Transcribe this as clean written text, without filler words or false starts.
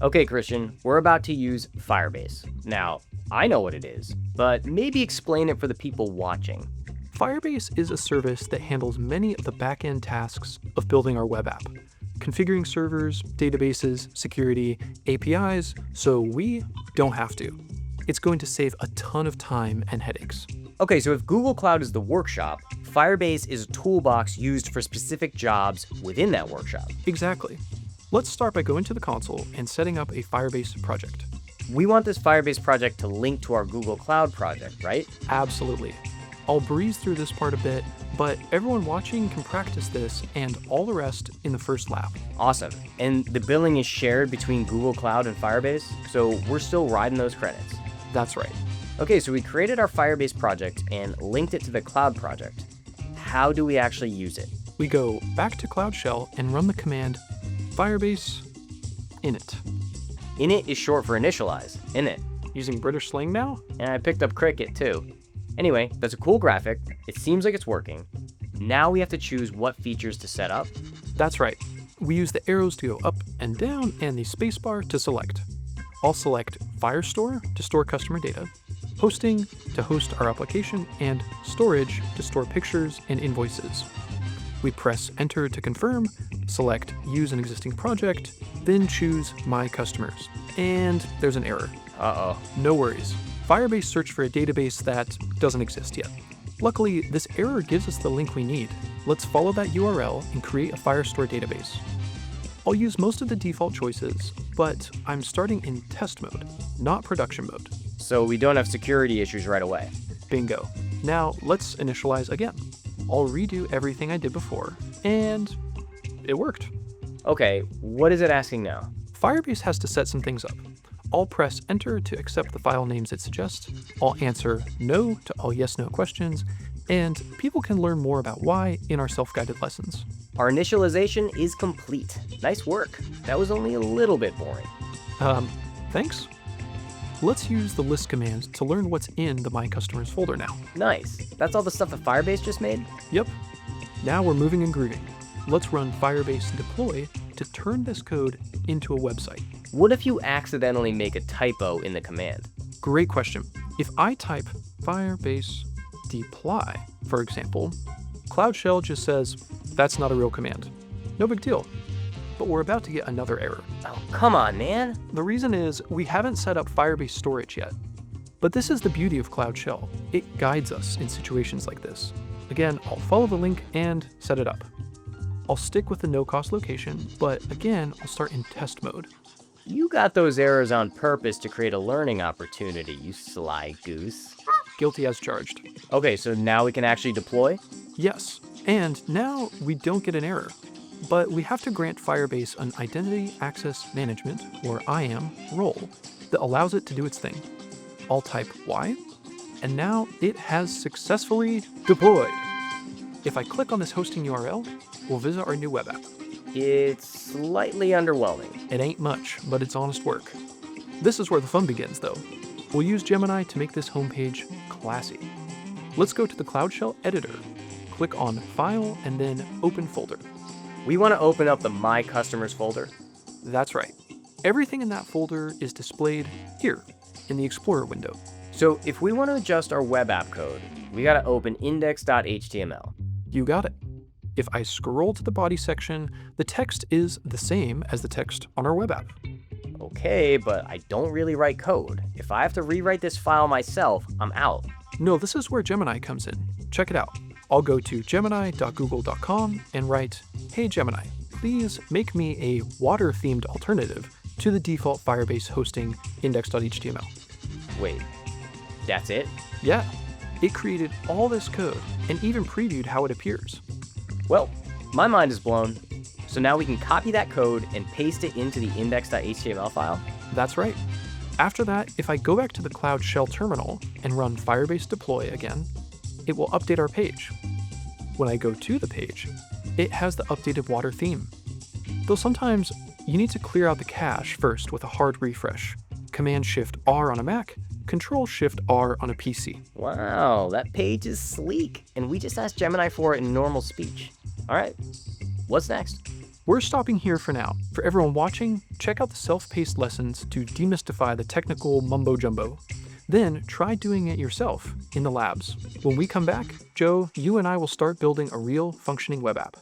Okay, Christian, we're about to use Firebase. Now, I know what it is, but maybe explain it for the people watching. Firebase is a service that handles many of the back-end tasks of building our web app, configuring servers, databases, security, APIs, so we don't have to. It's going to save a ton of time and headaches. Okay, so if Google Cloud is the workshop, Firebase is a toolbox used for specific jobs within that workshop. Exactly. Let's start by going to the console and setting up a Firebase project. We want this Firebase project to link to our Google Cloud project, right? Absolutely. I'll breeze through this part a bit, but everyone watching can practice this and all the rest in the first lap. Awesome. And the billing is shared between Google Cloud and Firebase, so we're still riding those credits. That's right. Okay, so we created our Firebase project and linked it to the cloud project. How do we actually use it? We go back to Cloud Shell and run the command Firebase init. Init is short for initialize, init. Using British slang now? And I picked up cricket too. Anyway, that's a cool graphic. It seems like it's working. Now we have to choose what features to set up. That's right. We use the arrows to go up and down and the spacebar to select. I'll select Firestore to store customer data, hosting to host our application, and storage to store pictures and invoices. We press enter to confirm, select use an existing project, then choose my customers. And there's an error. Uh-oh. No worries. Firebase searched for a database that doesn't exist yet. Luckily, this error gives us the link we need. Let's follow that URL and create a Firestore database. I'll use most of the default choices, but I'm starting in test mode, not production mode. So we don't have security issues right away. Bingo. Now let's initialize again. I'll redo everything I did before, and it worked. Okay, what is it asking now? Firebase has to set some things up. I'll press enter to accept the file names it suggests. I'll answer no to all yes/no questions, and people can learn more about why in our self-guided lessons. Our initialization is complete. Nice work. That was only a little bit boring. Thanks. Let's use the list command to learn what's in the My Customers folder now. Nice. That's all the stuff that Firebase just made? Yep. Now we're moving and grooving. Let's run Firebase deploy to turn this code into a website. What if you accidentally make a typo in the command? Great question. If I type Firebase deploy, for example, Cloud Shell just says, that's not a real command. No big deal. But we're about to get another error. Oh, come on, man. The reason is we haven't set up Firebase storage yet. But this is the beauty of Cloud Shell. It guides us in situations like this. Again, I'll follow the link and set it up. I'll stick with the no-cost location, but again, I'll start in test mode. You got those errors on purpose to create a learning opportunity, you sly goose. Guilty as charged. Okay, so now we can actually deploy? Yes, and now we don't get an error. But we have to grant Firebase an Identity Access Management, or IAM, role that allows it to do its thing. I'll type Y, and now it has successfully deployed. If I click on this hosting URL, we'll visit our new web app. It's slightly underwhelming. It ain't much, but it's honest work. This is where the fun begins, though. We'll use Gemini to make this homepage classy. Let's go to the Cloud Shell editor, click on File, and then Open Folder. We want to open up the My Customers folder. That's right. Everything in that folder is displayed here in the Explorer window. So if we want to adjust our web app code, we got to open index.html. You got it. If I scroll to the body section, the text is the same as the text on our web app. Okay, but I don't really write code. If I have to rewrite this file myself, I'm out. No, this is where Gemini comes in. Check it out. I'll go to gemini.google.com and write, "Hey Gemini, please make me a water-themed alternative to the default Firebase hosting index.html." Wait, that's it? Yeah, it created all this code and even previewed how it appears. Well, my mind is blown. So now we can copy that code and paste it into the index.html file? That's right. After that, if I go back to the Cloud Shell terminal and run Firebase deploy again, it will update our page. When I go to the page, it has the updated water theme. Though sometimes you need to clear out the cache first with a hard refresh. Command-Shift-R on a Mac, Control-Shift-R on a PC. Wow, that page is sleek, and we just asked Gemini for it in normal speech. All right, what's next? We're stopping here for now. For everyone watching, check out the self-paced lessons to demystify the technical mumbo-jumbo. Then try doing it yourself in the labs. When we come back, Joe, you and I will start building a real functioning web app.